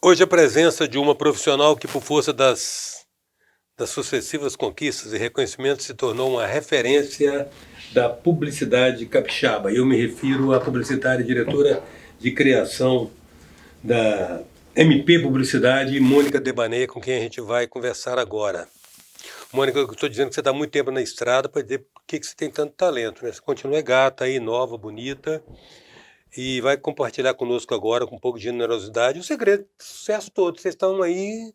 Hoje a presença de uma profissional que, por força das sucessivas conquistas e reconhecimentos, se tornou uma referência da publicidade capixaba. Eu me refiro à publicitária e diretora de criação da MP Publicidade, Mônica Debaneia, com quem a gente vai conversar agora. Mônica, eu estou dizendo que você está há muito tempo na estrada para dizer por que você tem tanto talento, né? Você continua gata aí, nova, bonita, e vai compartilhar conosco agora, com um pouco de generosidade, o segredo do sucesso todo. Vocês estão aí,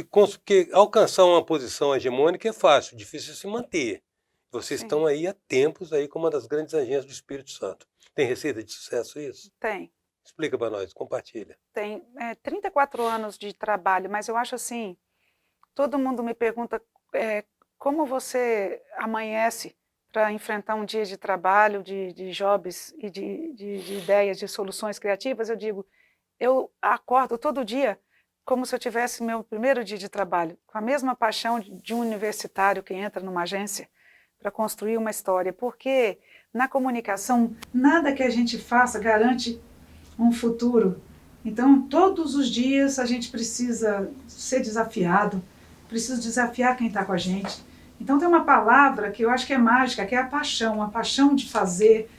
porque alcançar uma posição hegemônica é fácil, difícil é se manter. Vocês Sim, estão aí há tempos aí como uma das grandes agências do Espírito Santo. Tem receita de sucesso isso? tem. Explica para nós, compartilha. Tem 34 anos de trabalho, mas eu acho assim, todo mundo me pergunta como você amanhece para enfrentar um dia de trabalho, de jobs e de ideias, de soluções criativas. Eu digo, eu acordo todo dia como se eu tivesse meu primeiro dia de trabalho, com a mesma paixão de um universitário que entra numa agência para construir uma história, porque na comunicação, nada que a gente faça garante um futuro. Então, todos os dias a gente precisa ser desafiado, precisa desafiar quem está com a gente. Então, tem uma palavra que eu acho que é mágica, que é a paixão de fazer,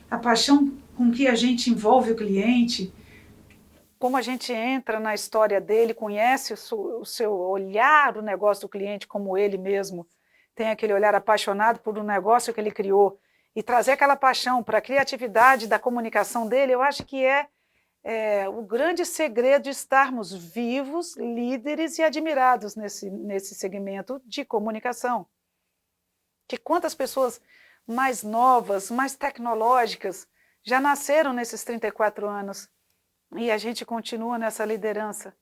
a paixão com que a gente envolve o cliente, como a gente entra na história dele, conhece o seu olhar, o negócio do cliente como ele mesmo tem aquele olhar apaixonado por um negócio que ele criou, e trazer aquela paixão para a criatividade da comunicação dele, eu acho que é o grande segredo de estarmos vivos, líderes e admirados nesse segmento de comunicação. Que quantas pessoas mais novas, mais tecnológicas, já nasceram nesses 34 anos e a gente continua nessa liderança.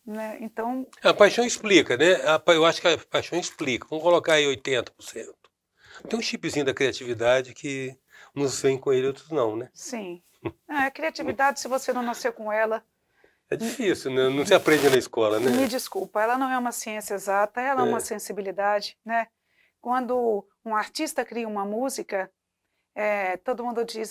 Né? Então, A paixão explica, né? Eu acho que a paixão explica. Vamos colocar aí 80%. Tem um chipzinho da criatividade que uns vêm com ele, outros não, né? sim. A criatividade, se você não nasceu com ela, É difícil, né? Não se aprende na escola, né? me desculpa, ela não é uma ciência exata, ela é uma É. sensibilidade, né? Quando um artista cria uma música, todo mundo diz,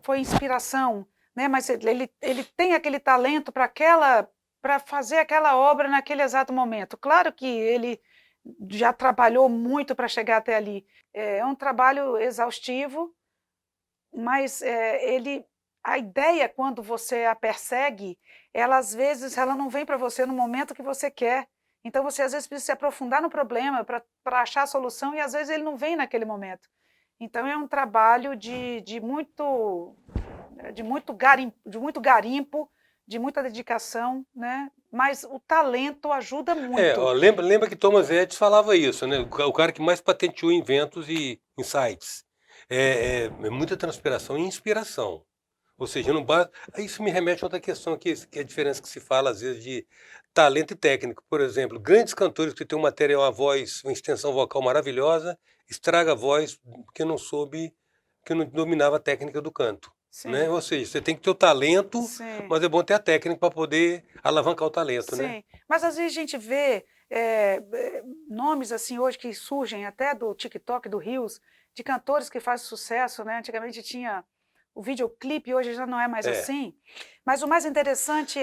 foi inspiração, né? Mas ele tem aquele talento para fazer aquela obra naquele exato momento. Claro que ele já trabalhou muito para chegar até ali. É um trabalho exaustivo, mas a ideia, quando você a persegue, ela às vezes ela não vem para você no momento que você quer. Então você às vezes precisa se aprofundar no problema para achar a solução e às vezes ele não vem naquele momento. Então é um trabalho de muito garimpo, de muita dedicação, né? Mas o talento ajuda muito. Ó, lembra que Thomas Edison falava isso, né? O cara que mais patenteou inventos e insights. É muita transpiração e inspiração. Ou seja, não basta. Isso me remete a outra questão, que é a diferença que se fala, às vezes, de talento e técnico. Por exemplo, grandes cantores que têm uma voz, uma extensão vocal maravilhosa, estraga a voz porque não soube, que não dominava a técnica do canto. Né? Sim, Ou seja, você tem que ter o talento, sim. mas é bom ter a técnica para poder alavancar o talento, né? Sim, mas às vezes a gente vê nomes assim hoje que surgem até do TikTok, do Reels, de cantores que fazem sucesso, né? Antigamente tinha o videoclipe, hoje já não é mais É. assim. Mas o mais interessante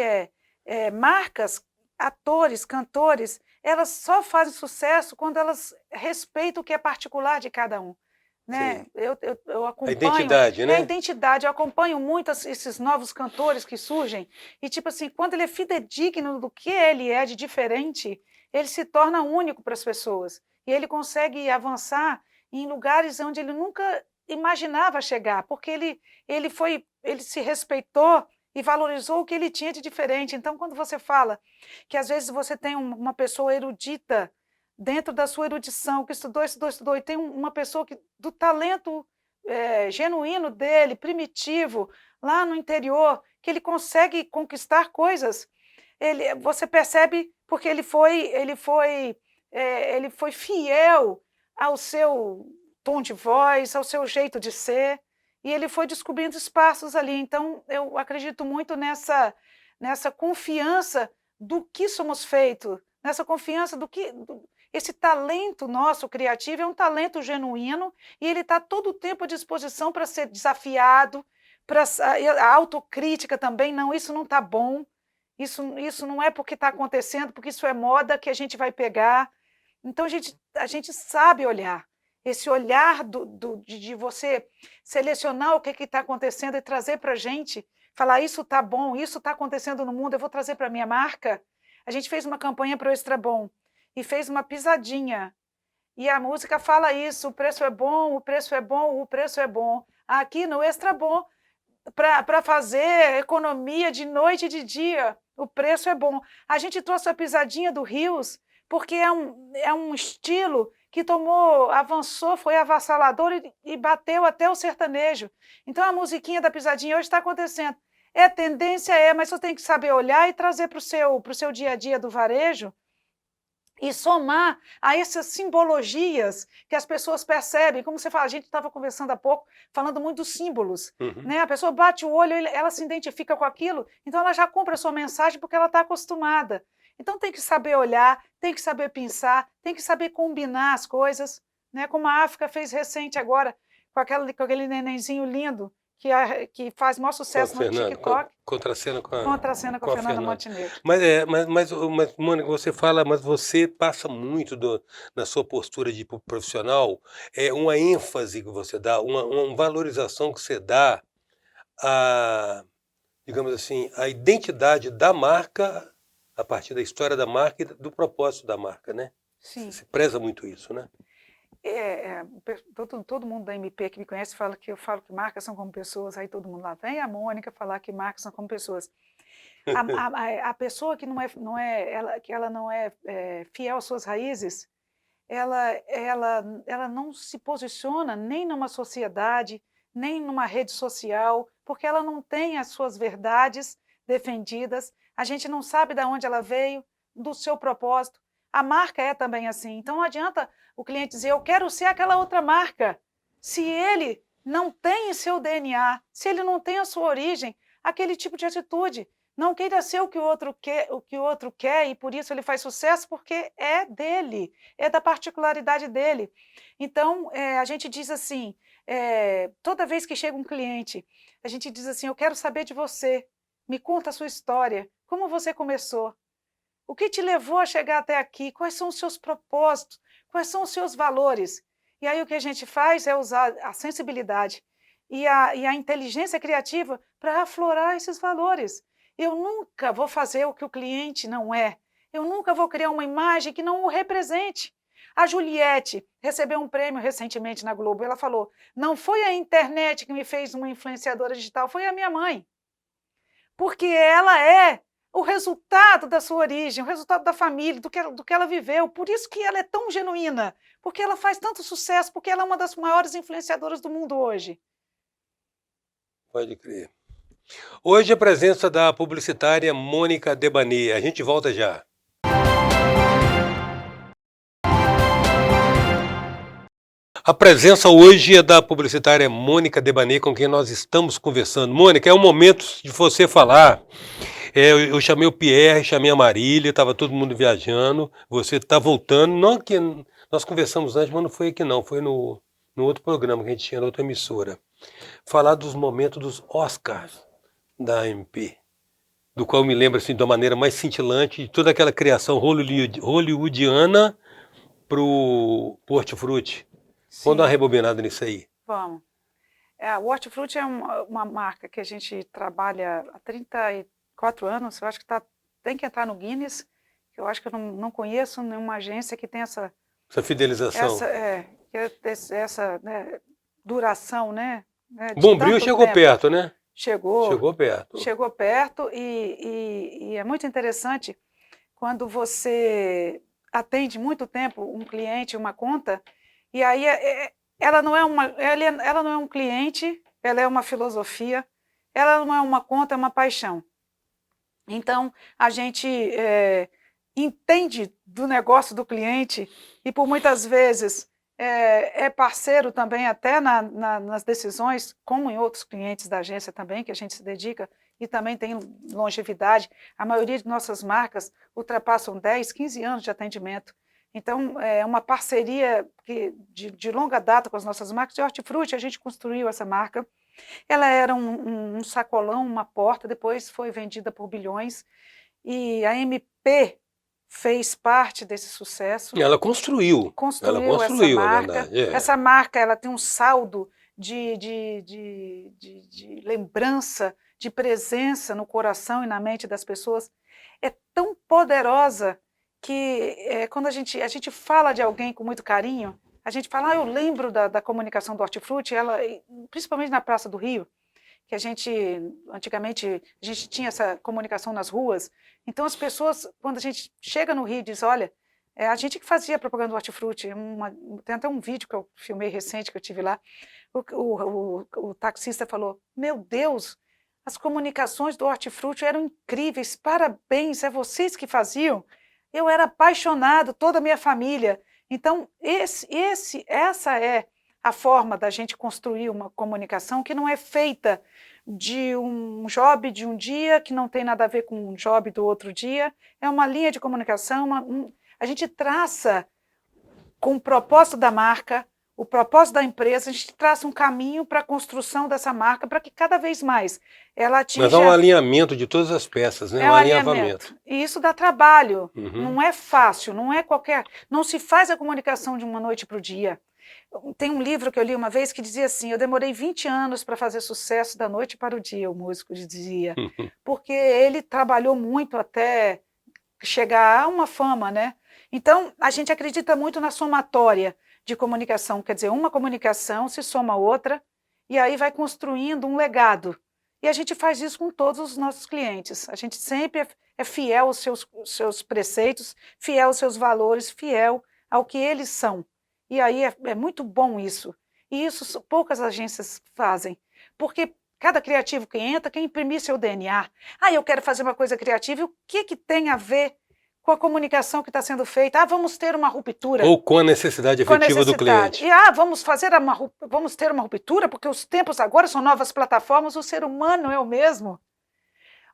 marcas, atores, cantores, elas só fazem sucesso quando elas respeitam o que é particular de cada um. Né? Sim. Eu A acompanho, identidade, a né? identidade, eu acompanho muito esses novos cantores que surgem, e tipo assim, quando ele é fidedigno do que ele é de diferente, ele se torna único para as pessoas, e ele consegue avançar em lugares onde ele nunca imaginava chegar, porque ele se respeitou e valorizou o que ele tinha de diferente. Então, quando você fala que às vezes você tem uma pessoa erudita, dentro da sua erudição, que estudou, e tem uma pessoa do talento genuíno dele, primitivo, lá no interior, que ele consegue conquistar coisas, você percebe porque ele foi fiel ao seu tom de voz, ao seu jeito de ser, e ele foi descobrindo espaços ali. Então, eu acredito muito nessa confiança do que somos feitos, nessa confiança esse talento nosso criativo é um talento genuíno e ele está todo o tempo à disposição para ser desafiado, a autocrítica também, não, isso não está bom, isso não é porque está acontecendo, porque isso é moda que a gente vai pegar. Então, a gente sabe olhar. Esse olhar de você selecionar o que está acontecendo e trazer para a gente, falar isso está bom, isso está acontecendo no mundo, eu vou trazer para a minha marca. A gente fez uma campanha para o Extra Bom e fez uma pisadinha. E a música fala isso, o preço é bom, o preço é bom, o preço é bom. Aqui no Extra Bom, para fazer economia de noite e de dia, o preço é bom. A gente trouxe a pisadinha do Rios, porque é um estilo que avançou, foi avassalador e bateu até o sertanejo. Então a musiquinha da pisadinha hoje está acontecendo. Tendência mas você tem que saber olhar e trazer para o seu dia a dia do varejo e somar a essas simbologias que as pessoas percebem. Como você fala, a gente estava conversando há pouco, falando muito dos símbolos. Né? A pessoa bate o olho, ela se identifica com aquilo, então ela já compra a sua mensagem porque ela está acostumada. Então tem que saber olhar, tem que saber pensar, tem que saber combinar as coisas, né? Como a África fez recente agora, com aquele nenenzinho lindo, que faz maior sucesso no TikTok. Contracena com a Fernanda Montenegro. Mas, Mônica, você fala, mas você passa muito na sua postura de profissional, uma ênfase que você dá, uma valorização que você dá a, digamos assim, a identidade da marca a partir da história da marca e do propósito da marca, né? Sim. Você preza muito isso, né? Todo mundo da MP que me conhece fala que eu falo que marcas são como pessoas, aí todo mundo lá vem a Mônica falar que marcas são como pessoas. A pessoa que ela não é fiel às suas raízes, ela não se posiciona nem numa sociedade, nem numa rede social, porque ela não tem as suas verdades defendidas, a gente não sabe de onde ela veio, do seu propósito. A marca é também assim. Então não adianta o cliente dizer, eu quero ser aquela outra marca, se ele não tem seu DNA, se ele não tem a sua origem, aquele tipo de atitude. Não queira ser o que o outro quer e por isso ele faz sucesso, porque é dele, é da particularidade dele. Então, a gente diz assim, toda vez que chega um cliente, a gente diz assim, eu quero saber de você, me conta a sua história, como você começou, o que te levou a chegar até aqui, quais são os seus propósitos, quais são os seus valores. E aí o que a gente faz é usar a sensibilidade e a inteligência criativa para aflorar esses valores. Eu nunca vou fazer o que o cliente não é. Eu nunca vou criar uma imagem que não o represente. A Juliette recebeu um prêmio recentemente na Globo. Ela falou, não foi a internet que me fez uma influenciadora digital, foi a minha mãe. Porque ela é o resultado da sua origem, o resultado da família, do que ela viveu. Por isso que ela é tão genuína, porque ela faz tanto sucesso, porque ela é uma das maiores influenciadoras do mundo hoje. Pode crer. Hoje a presença da publicitária Mônica Debanê. A gente volta já. A presença hoje é da publicitária Mônica Debanê, com quem nós estamos conversando. Mônica, é o momento de você falar. Eu chamei o Pierre, chamei a Marília, estava todo mundo viajando. Você está voltando. Não que nós conversamos antes, mas não foi aqui não. Foi no outro programa que a gente tinha, na outra emissora. Falar dos momentos dos Oscars da MP, do qual eu me lembro assim, de uma maneira mais cintilante, de toda aquela criação hollywoodiana para o Hortifruti. Vamos dar uma rebobinada nisso aí. Vamos. O Hortifruti é uma marca que a gente trabalha há 34 anos, eu acho que tem que entrar no Guinness, eu acho que eu não conheço nenhuma agência que tem essa fidelização. Essa duração, né? Bombril chegou perto, né? Chegou perto e é muito interessante quando você atende muito tempo um cliente, uma conta, e aí ela não é um cliente, ela é uma filosofia, ela não é uma conta, é uma paixão. Então, a gente entende do negócio do cliente e por muitas vezes é parceiro também até nas decisões, como em outros clientes da agência também, que a gente se dedica e também tem longevidade. A maioria de nossas marcas ultrapassam 10, 15 anos de atendimento. Então, é uma parceria de longa data com as nossas marcas. De hortifruti, a gente construiu essa marca. Ela era um sacolão, uma porta, depois foi vendida por bilhões. E a MP fez parte desse sucesso. E ela construiu Essa marca. verdade. Essa marca ela tem um saldo de lembrança, de presença no coração e na mente das pessoas. É tão poderosa que quando a gente fala de alguém com muito carinho, a gente fala, eu lembro da comunicação do Hortifruti, principalmente na Praça do Rio, que antigamente, a gente tinha essa comunicação nas ruas. Então, as pessoas, quando a gente chega no Rio, diz, olha, a gente que fazia propaganda do Hortifruti. Tem até um vídeo que eu filmei recente, que eu tive lá. O taxista falou, meu Deus, as comunicações do Hortifruti eram incríveis, parabéns, é vocês que faziam. Eu era apaixonado, toda a minha família. Então, essa é a forma da gente construir uma comunicação que não é feita de um job de um dia, que não tem nada a ver com um job do outro dia. É uma linha de comunicação, a gente traça com o propósito da marca, o propósito da empresa, a gente traça um caminho para a construção dessa marca, para que cada vez mais ela atinja... Mas há um alinhamento de todas as peças, né? Um alinhamento. E isso dá trabalho, não é fácil, não se faz a comunicação de uma noite para o dia. Tem um livro que eu li uma vez que dizia assim, eu demorei 20 anos para fazer sucesso da noite para o dia, o músico dizia, porque ele trabalhou muito até chegar a uma fama, né? Então, a gente acredita muito na somatória de comunicação, quer dizer, uma comunicação se soma a outra e aí vai construindo um legado. E a gente faz isso com todos os nossos clientes. A gente sempre é fiel aos seus preceitos, fiel aos seus valores, fiel ao que eles são. E aí é muito bom isso. E isso poucas agências fazem, porque cada criativo que entra quer imprimir seu DNA. Eu quero fazer uma coisa criativa, e o que tem a ver com a comunicação que está sendo feita? Vamos ter uma ruptura. Ou com a necessidade efetiva do cliente. E vamos ter uma ruptura, porque os tempos agora são novas plataformas, o ser humano é o mesmo.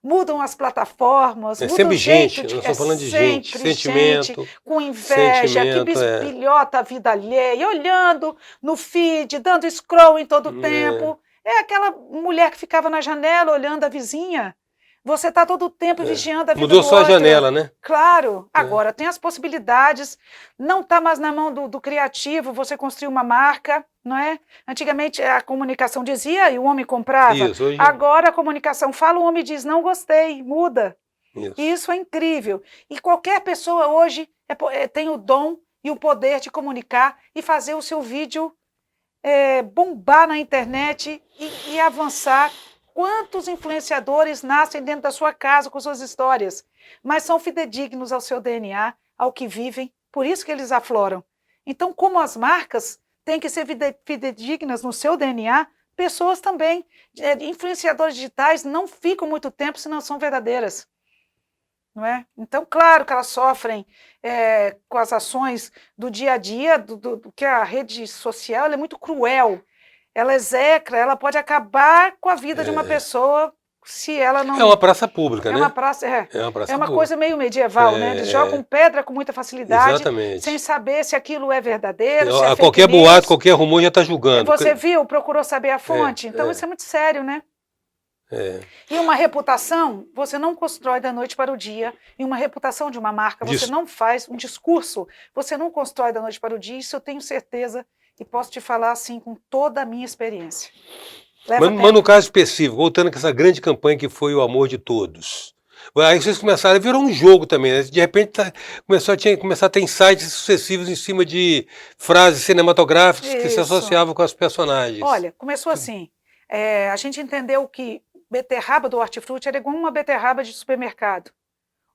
Mudam as plataformas, muda sempre o jeito nós estamos falando de gente, sentimento. Gente, com inveja, que bisbilhota a vida alheia, olhando no feed, dando scroll em todo o tempo. É aquela mulher que ficava na janela olhando a vizinha. Você está todo o tempo vigiando a vida do outro. Mudou só a janela, né? Claro. Agora tem as possibilidades. Não está mais na mão do criativo você construir uma marca, não é? Antigamente a comunicação dizia e o homem comprava. Isso, hoje... Agora a comunicação fala, o homem diz, não gostei, muda. Isso. E isso é incrível. E qualquer pessoa hoje tem o dom e o poder de comunicar e fazer o seu vídeo bombar na internet e avançar. Quantos influenciadores nascem dentro da sua casa com suas histórias, mas são fidedignos ao seu DNA, ao que vivem, por isso que eles afloram. Então, como as marcas têm que ser fidedignas no seu DNA, pessoas também, influenciadores digitais não ficam muito tempo se não são verdadeiras. Não é? Então, claro que elas sofrem com as ações do dia a dia, do que a rede social é muito cruel. Ela execra, ela pode acabar com a vida de uma pessoa se ela não... É uma praça pública, né? É uma praça pública. Coisa meio medieval, né? Eles jogam pedra com muita facilidade, exatamente, sem saber se aquilo é verdadeiro, se é qualquer boato, qualquer rumor já está julgando. Você viu, procurou saber a fonte, então isso é muito sério, né? E uma reputação, você não constrói da noite para o dia, e uma reputação de uma marca, você não faz um discurso, você não constrói da noite para o dia, isso eu tenho certeza. E posso te falar assim com toda a minha experiência. Mas no caso específico, voltando com essa grande campanha que foi o amor de todos. Aí vocês começaram, virou um jogo também, né? De repente começar a ter insights sucessivos em cima de frases cinematográficas que se associavam com as personagens. Olha, começou assim, a gente entendeu que beterraba do Hortifruti era igual uma beterraba de supermercado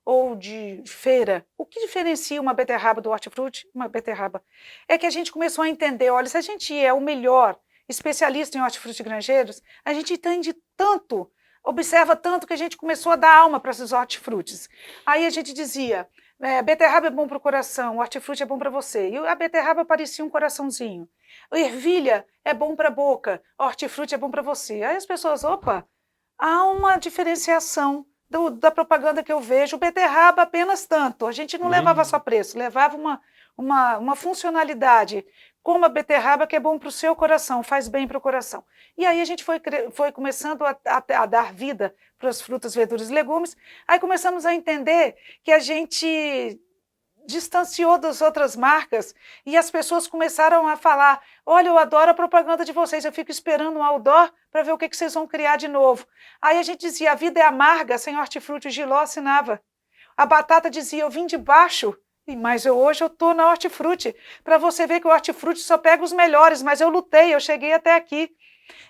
ou de feira. O que diferencia uma beterraba do Hortifruti? Uma beterraba. É que a gente começou a entender, olha, se a gente é o melhor especialista em hortifruti granjeiros, a gente entende tanto, observa tanto que a gente começou a dar alma para esses hortifrutis. Aí a gente dizia, beterraba é bom para o coração, o hortifruti é bom para você. E a beterraba parecia um coraçãozinho. A ervilha é bom para a boca, o hortifruti é bom para você. Aí as pessoas, opa, há uma diferenciação da propaganda que eu vejo, beterraba apenas tanto. A gente não levava só preço, levava uma funcionalidade, como a beterraba, que é bom para o seu coração, faz bem para o coração. E aí a gente foi começando a dar vida para as frutas, verduras e legumes, aí começamos a entender que a gente distanciou das outras marcas e as pessoas começaram a falar, olha, eu adoro a propaganda de vocês, eu fico esperando um outdoor para ver o que vocês vão criar de novo. Aí a gente dizia, a vida é amarga, sem hortifruti, o Giló assinava. A batata dizia, eu vim de baixo, mas hoje eu estou na hortifruti, para você ver que o hortifruti só pega os melhores, mas eu lutei, eu cheguei até aqui.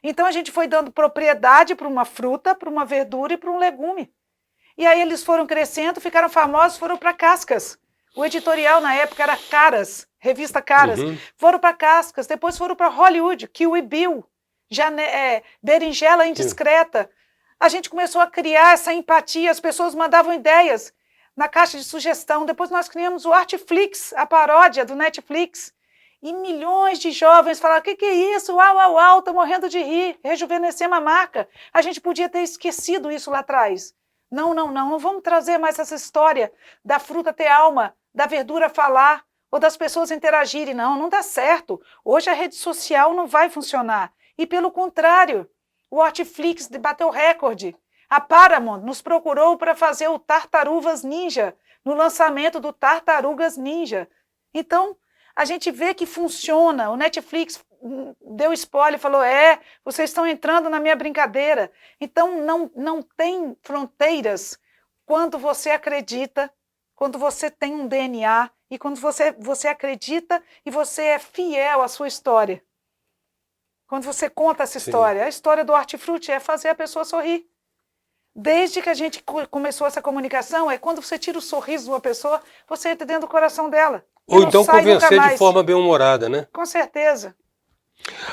Então a gente foi dando propriedade para uma fruta, para uma verdura e para um legume. E aí eles foram crescendo, ficaram famosos, foram para Cascas. O editorial na época era Caras, revista Caras. Foram para Cascas, depois foram para Hollywood, Kiwi Bill, Berinjela Indiscreta. A gente começou a criar essa empatia, as pessoas mandavam ideias na caixa de sugestão. Depois nós criamos o Artflix, a paródia do Netflix. E milhões de jovens falaram, o que é isso? Uau, uau, uau, tô morrendo de rir, rejuvenescemos a marca. A gente podia ter esquecido isso lá atrás. Não vamos trazer mais essa história da fruta ter alma, da verdura falar, ou das pessoas interagirem. Não dá certo. Hoje a rede social não vai funcionar. E pelo contrário, o Artflix bateu recorde. A Paramount nos procurou para fazer o Tartarugas Ninja, no lançamento do Tartarugas Ninja. Então, a gente vê que funciona. O Netflix deu spoiler e falou, vocês estão entrando na minha brincadeira. Então, não tem fronteiras quando você acredita, quando você tem um DNA e quando você acredita e você é fiel à sua história. Quando você conta essa história. Sim. A história do Hortifruti é fazer a pessoa sorrir. Desde que a gente começou essa comunicação, quando você tira o sorriso de uma pessoa, você entra dentro do coração dela. Ou então convencer de forma bem-humorada, né? Com certeza.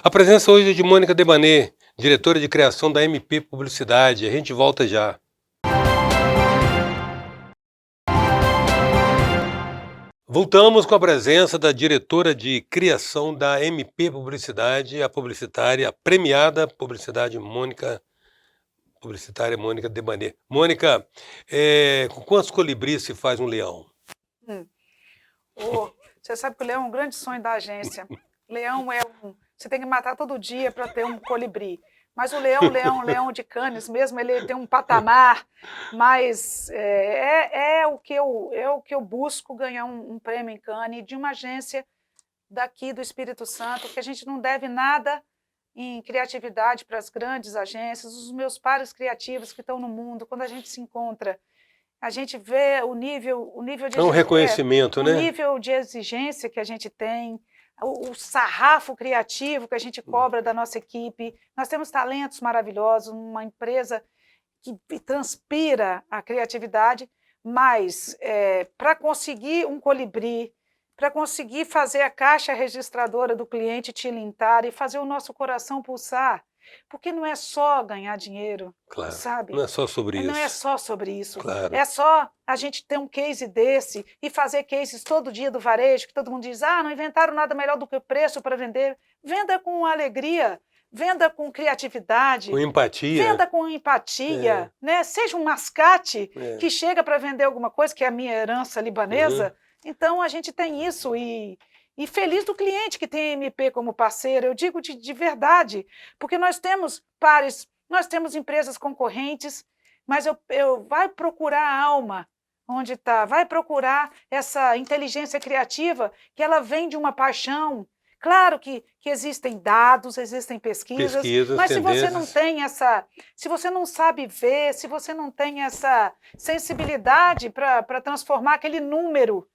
A presença hoje é de Mônica Debaner, diretora de criação da MP Publicidade. A gente volta já. Voltamos com a presença da diretora de criação da MP Publicidade, a publicitária, a premiada publicidade publicitária Mônica Debaner. Mônica, com quantos colibris se faz um leão? Você sabe que o leão é um grande sonho da agência. Leão você tem que matar todo dia para ter um colibri. Mas o leão de Cannes mesmo, ele tem um patamar, mas é o que eu busco, ganhar um prêmio em Cannes de uma agência daqui do Espírito Santo, que a gente não deve nada em criatividade para as grandes agências, os meus pares criativos que estão no mundo, quando a gente se encontra, a gente vê o nível de... É um reconhecimento, né? O nível de exigência que a gente tem, o sarrafo criativo que a gente cobra da nossa equipe. Nós temos talentos maravilhosos, uma empresa que transpira a criatividade, mas para conseguir um colibri, para conseguir fazer a caixa registradora do cliente tilintar e fazer o nosso coração pulsar, porque não é só ganhar dinheiro, claro, sabe? Não é só sobre isso. Não é só sobre isso. Claro. É só a gente ter um case desse e fazer cases todo dia do varejo, que todo mundo diz, não inventaram nada melhor do que o preço para vender. Venda com alegria, venda com criatividade. Com empatia. Venda com empatia. Né? Seja um mascate que chega para vender alguma coisa, que é a minha herança libanesa. Então, a gente tem isso e feliz do cliente que tem a MP como parceiro, eu digo de verdade, porque nós temos pares, nós temos empresas concorrentes, mas vai procurar a alma onde está, vai procurar essa inteligência criativa que ela vem de uma paixão. Claro que existem dados, existem pesquisas, mas se você não tem se você não sabe ver, se você não tem essa sensibilidade para transformar aquele número,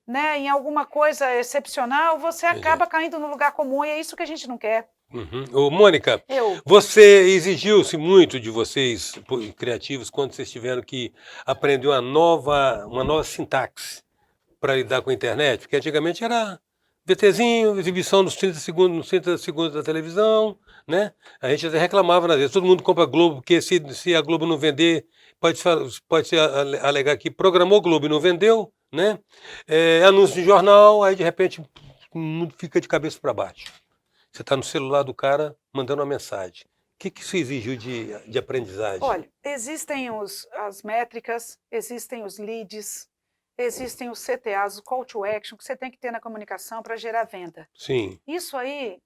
né, em alguma coisa excepcional, você acaba caindo no lugar comum e é isso que a gente não quer. Ô, Mônica, você exigiu-se muito de vocês, criativos, quando vocês tiveram que aprender uma nova sintaxe para lidar com a internet? Porque antigamente era VTzinho, exibição nos 30 segundos da televisão, né? A gente até reclamava nas vezes, todo mundo compra Globo, porque se a Globo não vender, pode se alegar que programou Globo e não vendeu, né? Anúncio de jornal, aí de repente o mundo fica de cabeça para baixo. Você está no celular do cara mandando uma mensagem. O que isso exigiu de aprendizagem? Olha, existem as métricas, existem os leads, existem os CTAs, os Call to Action, que você tem que ter na comunicação para gerar venda. Sim. Isso aí,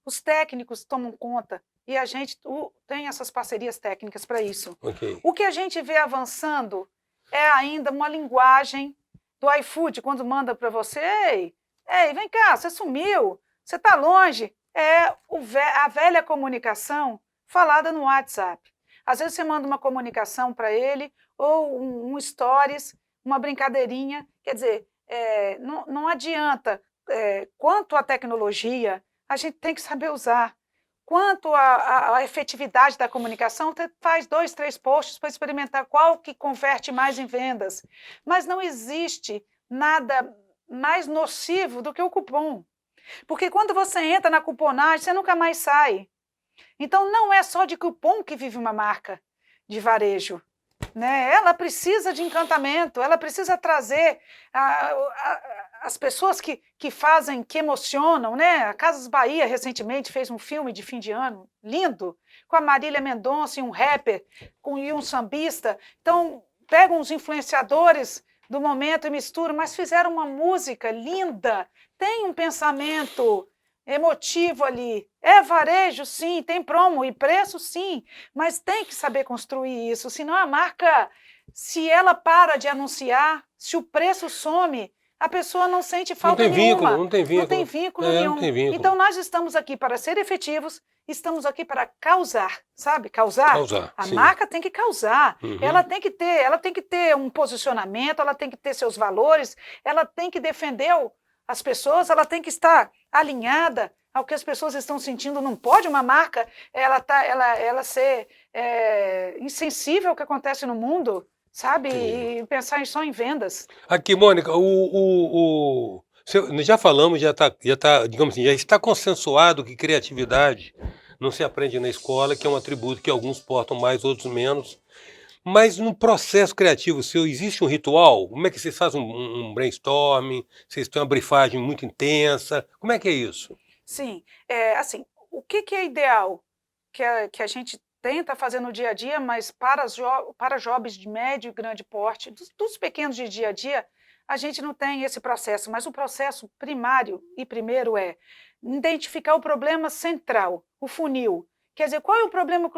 os técnicos tomam conta e a gente tem essas parcerias técnicas para isso. Ok. O que a gente vê avançando é ainda uma linguagem do iFood, quando manda para você, ei, vem cá, você sumiu, você está longe. É a velha comunicação falada no WhatsApp. Às vezes você manda uma comunicação para ele, ou um stories, uma brincadeirinha. Quer dizer, não adianta. Quanto à tecnologia, a gente tem que saber usar. Quanto à efetividade da comunicação, você faz 2, 3 posts para experimentar qual que converte mais em vendas. Mas não existe nada mais nocivo do que o cupom. Porque quando você entra na cuponagem, você nunca mais sai. Então, não é só de cupom que vive uma marca de varejo. Né? Ela precisa de encantamento, ela precisa trazer as pessoas que fazem, que emocionam. Né? A Casas Bahia, recentemente, fez um filme de fim de ano, lindo, com a Marília Mendonça e um rapper, e um sambista. Então, pegam os influenciadores do momento e misturam, mas fizeram uma música linda, tem um pensamento emotivo ali. É varejo, sim, tem promo e preço, sim, mas tem que saber construir isso, senão a marca, se ela para de anunciar, se o preço some, a pessoa não sente falta nenhuma. Não tem vínculo nenhum. Não tem vínculo. Então nós estamos aqui para ser efetivos, estamos aqui para causar, sabe? Causar. A marca tem que causar. Uhum. Ela tem que ter um posicionamento, ela tem que ter seus valores, ela tem que defender as pessoas, ela tem que estar alinhada ao que as pessoas estão sentindo. Não pode uma marca ela ser insensível ao que acontece no mundo, sabe? Sim. E pensar só em vendas. Aqui, Mônica, já falamos, digamos assim, já está consensuado que criatividade não se aprende na escola, que é um atributo que alguns portam mais, outros menos. Mas no processo criativo seu, existe um ritual? Como é que vocês fazem um brainstorming? Vocês têm uma briefagem muito intensa? Como é que é isso? Sim, assim, o que é ideal que a gente tenta fazer no dia a dia, mas para jobs de médio e grande porte, dos pequenos de dia a dia, a gente não tem esse processo, mas o processo primário e primeiro é identificar o problema central, o funil. Quer dizer, qual é o problema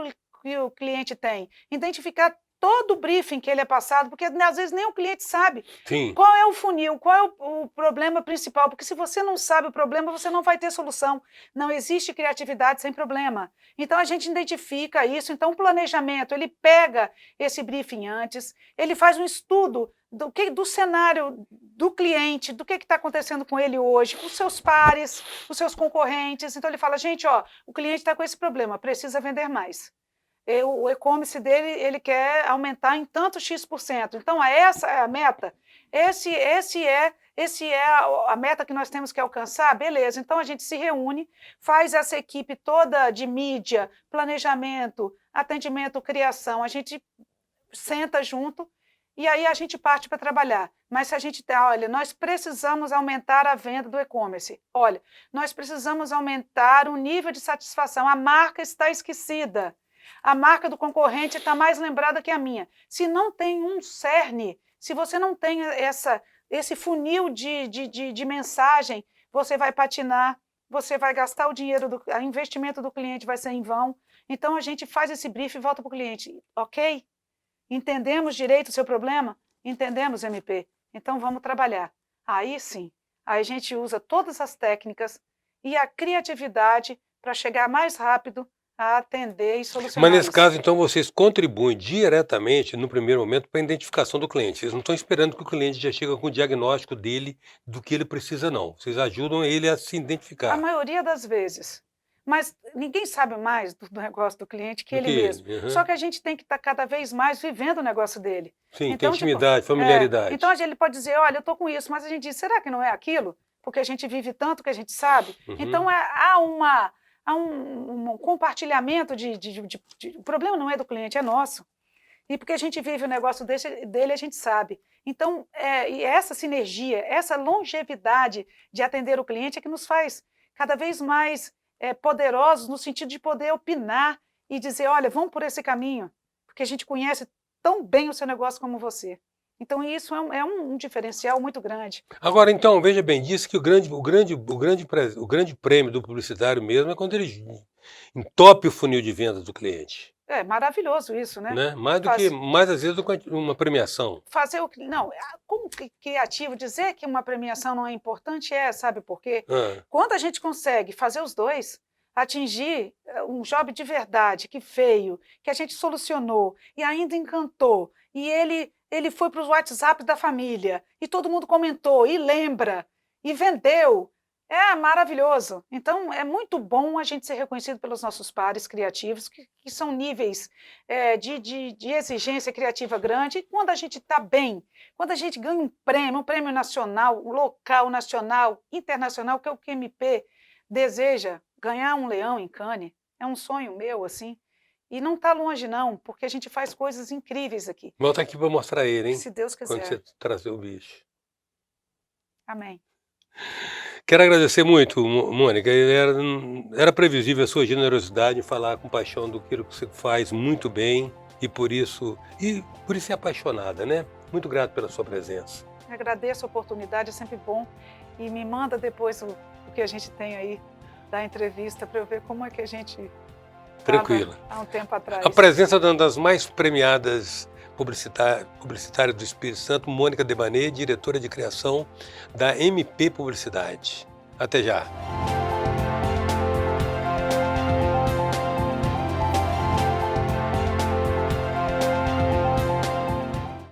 que o cliente tem? Identificar todo o briefing que ele é passado, porque às vezes nem o cliente sabe. Sim. Qual é o funil, qual é o problema principal, porque se você não sabe o problema, você não vai ter solução. Não existe criatividade sem problema. Então a gente identifica isso, então o planejamento, ele pega esse briefing antes, ele faz um estudo do cenário do cliente, do que está acontecendo com ele hoje, com os seus pares, os seus concorrentes. Então ele fala, gente, o cliente está com esse problema, precisa vender mais. O e-commerce dele, ele quer aumentar em tanto X%. Então, essa é a meta. Esse é a meta que nós temos que alcançar? Beleza. Então, a gente se reúne, faz essa equipe toda de mídia, planejamento, atendimento, criação. A gente senta junto e aí a gente parte para trabalhar. Mas se a gente olha, nós precisamos aumentar a venda do e-commerce. Olha, nós precisamos aumentar o nível de satisfação. A marca está esquecida. A marca do concorrente está mais lembrada que a minha. Se não tem um cerne, se você não tem esse funil de mensagem, você vai patinar, você vai gastar o dinheiro, o investimento do cliente vai ser em vão. Então, a gente faz esse brief e volta para o cliente. Ok? Entendemos direito o seu problema? Entendemos, MP. Então, vamos trabalhar. Aí sim, aí a gente usa todas as técnicas e a criatividade para chegar mais rápido a atender e solucionar. Mas nesse caso, então, vocês contribuem diretamente, no primeiro momento, para a identificação do cliente. Vocês não estão esperando que o cliente já chegue com o diagnóstico dele do que ele precisa, não. Vocês ajudam ele a se identificar. A maioria das vezes. Mas ninguém sabe mais do negócio do cliente que ele mesmo. Uhum. Só que a gente tem que estar cada vez mais vivendo o negócio dele. Sim, então, tem intimidade, familiaridade. Então ele pode dizer, olha, eu estou com isso, mas a gente diz, será que não é aquilo? Porque a gente vive tanto que a gente sabe. Uhum. Então há um compartilhamento o problema não é do cliente, é nosso. E porque a gente vive o negócio dele, a gente sabe. Então, e essa sinergia, essa longevidade de atender o cliente é que nos faz cada vez mais poderosos no sentido de poder opinar e dizer, olha, vamos por esse caminho, porque a gente conhece tão bem o seu negócio como você. Então, isso é um diferencial muito grande. Agora, então, veja bem, disse que o grande prêmio do publicitário mesmo é quando ele entope o funil de vendas do cliente, É maravilhoso isso, né? né? Faz- Mais às vezes do que uma premiação. Fazer o que. Não, como criativo, dizer que uma premiação não é importante sabe por quê? Ah, Quando a gente consegue fazer os dois, atingir um job de verdade, que veio, que a gente solucionou e ainda encantou, e ele foi para os WhatsApp da família, e todo mundo comentou, e lembra, e vendeu. É maravilhoso. Então, é muito bom a gente ser reconhecido pelos nossos pares criativos, que são níveis de exigência criativa grande. E quando a gente está bem, quando a gente ganha um prêmio nacional, local, nacional, internacional, que é o QMP deseja ganhar um leão em Cannes, é um sonho meu, assim. E não está longe, não, porque a gente faz coisas incríveis aqui. volta aqui para mostrar ele, hein? Se Deus Quando quiser. você trazer o bicho. Amém. Quero agradecer muito, Mônica. Era previsível a sua generosidade em falar com paixão do que você faz muito bem e por isso é apaixonada, né? Muito grato pela sua presença. Agradeço a oportunidade, é sempre bom. E me manda depois o que a gente tem aí da entrevista para eu ver como é que a gente Tranquila. há um tempo atrás. A presença de uma das mais premiadas publicitárias do Espírito Santo, Mônica Debanet, diretora de criação da MP Publicidade. Até já.